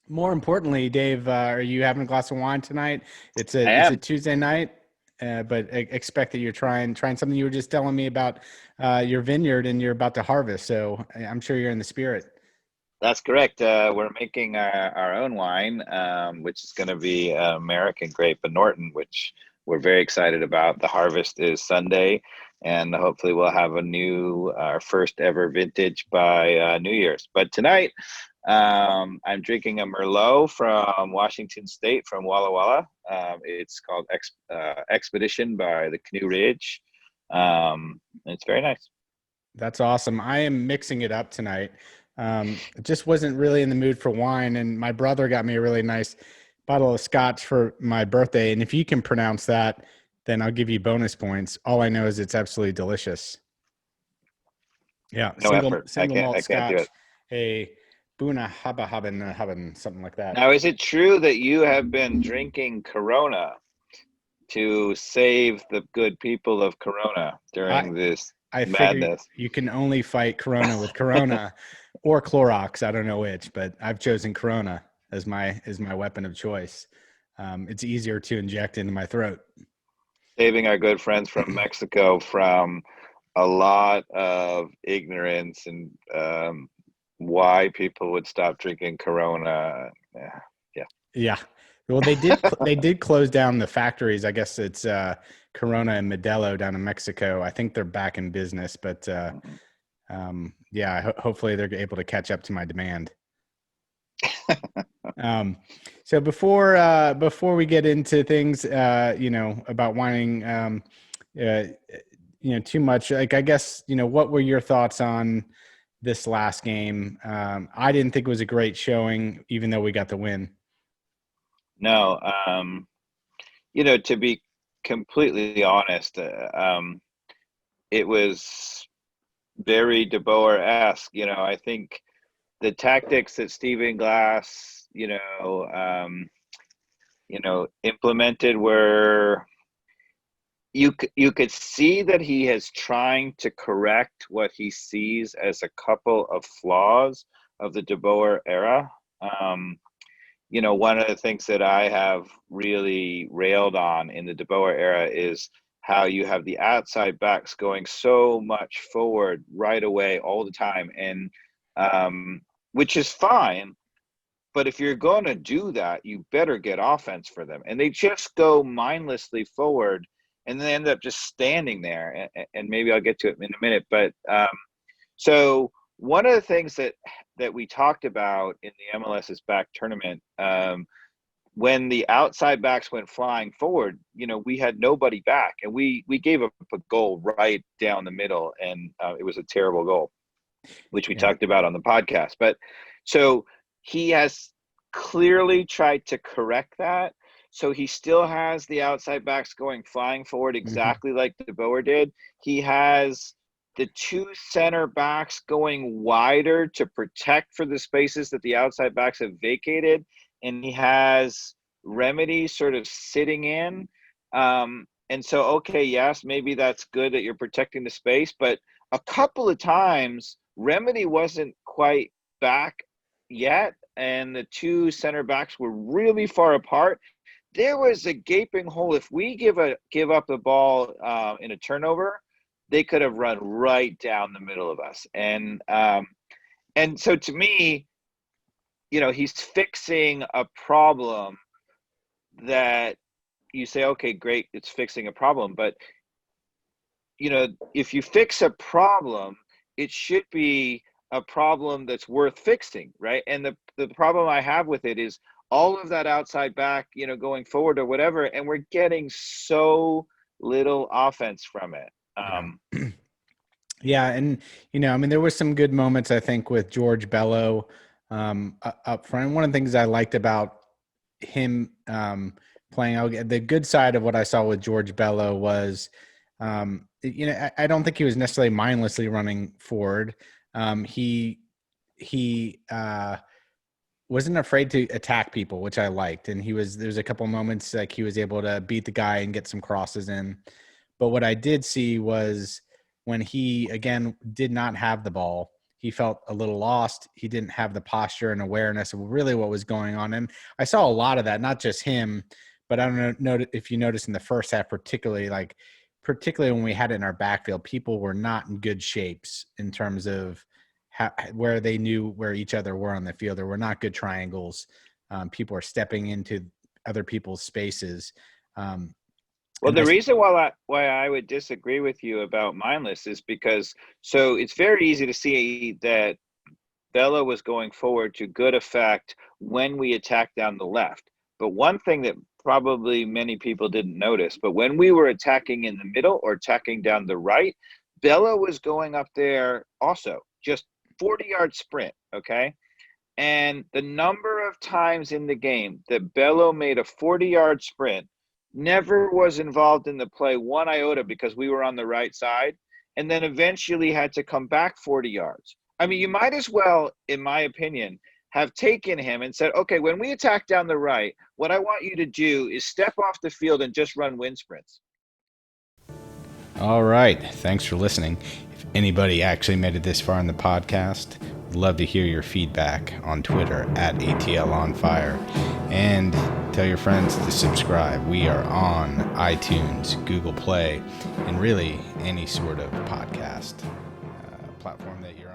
More importantly, Dave, are you having a glass of wine tonight? I It's a am. Tuesday night, but expect that you're trying something. You were just telling me about your vineyard and you're about to harvest, so I'm sure you're in the spirit. That's correct. We're making our own wine, which is going to be American grape and Norton, which we're very excited about. The harvest is Sunday, and hopefully we'll have our first ever vintage by New Year's. But tonight, I'm drinking a Merlot from Washington State, from Walla Walla. It's called Expedition by the Canoe Ridge. It's very nice. That's awesome. I am mixing it up tonight. Just wasn't really in the mood for wine, and my brother got me a really nice bottle of scotch for my birthday. And if you can pronounce that, then I'll give you bonus points. All I know is it's absolutely delicious. Yeah, No effort. I single can't. malt I can't do scotch, it. a Buna Haba Haben, something like that. Now, is it true that you have been drinking Corona to save the good people of Corona I during this I figure madness? you can only fight Corona with Corona or Clorox. I don't know which, but I've chosen Corona as my weapon of choice. It's easier to inject into my throat. Saving our good friends from Mexico from a lot of ignorance and why people would stop drinking Corona. Yeah, yeah. Yeah. Well, they did close down the factories. I guess it's Corona and Modelo down in Mexico. I think they're back in business, but Mhm. yeah, hopefully they're able to catch up to my demand. Um, so before we get into things, about whining, uh, too much. Like I guess what were your thoughts on this last game? I didn't think it was a great showing, even though we got the win. No, to be completely honest, it was very De Boer-esque. I think the tactics that Stephen Glass, implemented were you could see that he is trying to correct what he sees as a couple of flaws of the De Boer era. Um, one of the things that I have really railed on in the De Boer era is how you have the outside backs going so much forward right away all the time, and which is fine. But if you're going to do that, you better get offense for them. And they just go mindlessly forward and then end up just standing there. And maybe I'll get to it in a minute. But so one of the things that we talked about in the MLS's back tournament, when the outside backs went flying forward, we had nobody back, and we gave up a goal right down the middle, and it was a terrible goal, which we Yeah. talked about on the podcast. But so he has clearly tried to correct that. So he still has the outside backs going flying forward Hmm. exactly like De Boer did. He has the two center backs going wider to protect for the spaces that the outside backs have vacated. And he has Remedy sort of sitting in. And so, okay, yes, maybe that's good that you're protecting the space, but a couple of times Remedy wasn't quite back yet, and the two center backs were really far apart. There was a gaping hole. If we give up the ball in a turnover, they could have run right down the middle of us. And so to me, he's fixing a problem that you say, okay, great, it's fixing a problem, but if you fix a problem, it should be a problem that's worth fixing, right? And the problem I have with it is all of that outside back, going forward or whatever, and we're getting so little offense from it. Yeah. Yeah, and I mean, there was some good moments I think with George Bello up front. One of the things I liked about him playing, the good side of what I saw with George Bello was, I don't think he was necessarily mindlessly running forward. He wasn't afraid to attack people, which I liked, and there's a couple moments like he was able to beat the guy and get some crosses in. But what I did see was when he again did not have the ball, he felt a little lost. He didn't have the posture and awareness of really what was going on. And I saw a lot of that, not just him, but I don't know if you noticed in the first half, particularly when we had it in our backfield, people were not in good shapes in terms of where they knew where each other were on the field. There were not good triangles. People are stepping into other people's spaces. Well, the reason why I would disagree with you about mindless is because, so it's very easy to see that Bello was going forward to good effect when we attacked down the left. But one thing that probably many people didn't notice, but when we were attacking in the middle or attacking down the right, Bello was going up there also, just 40-yard sprint, okay? And the number of times in the game that Bello made a 40-yard sprint never was involved in the play one iota because we were on the right side, and then eventually had to come back 40 yards. I mean, you might as well, in my opinion, have taken him and said, okay, when we attack down the right, what I want you to do is step off the field and just run wind sprints. All right. Thanks for listening. If anybody actually made it this far in the podcast, I'd love to hear your feedback on Twitter at ATL On Fire. And tell your friends to subscribe. We are on iTunes, Google Play, and really any sort of podcast platform that you're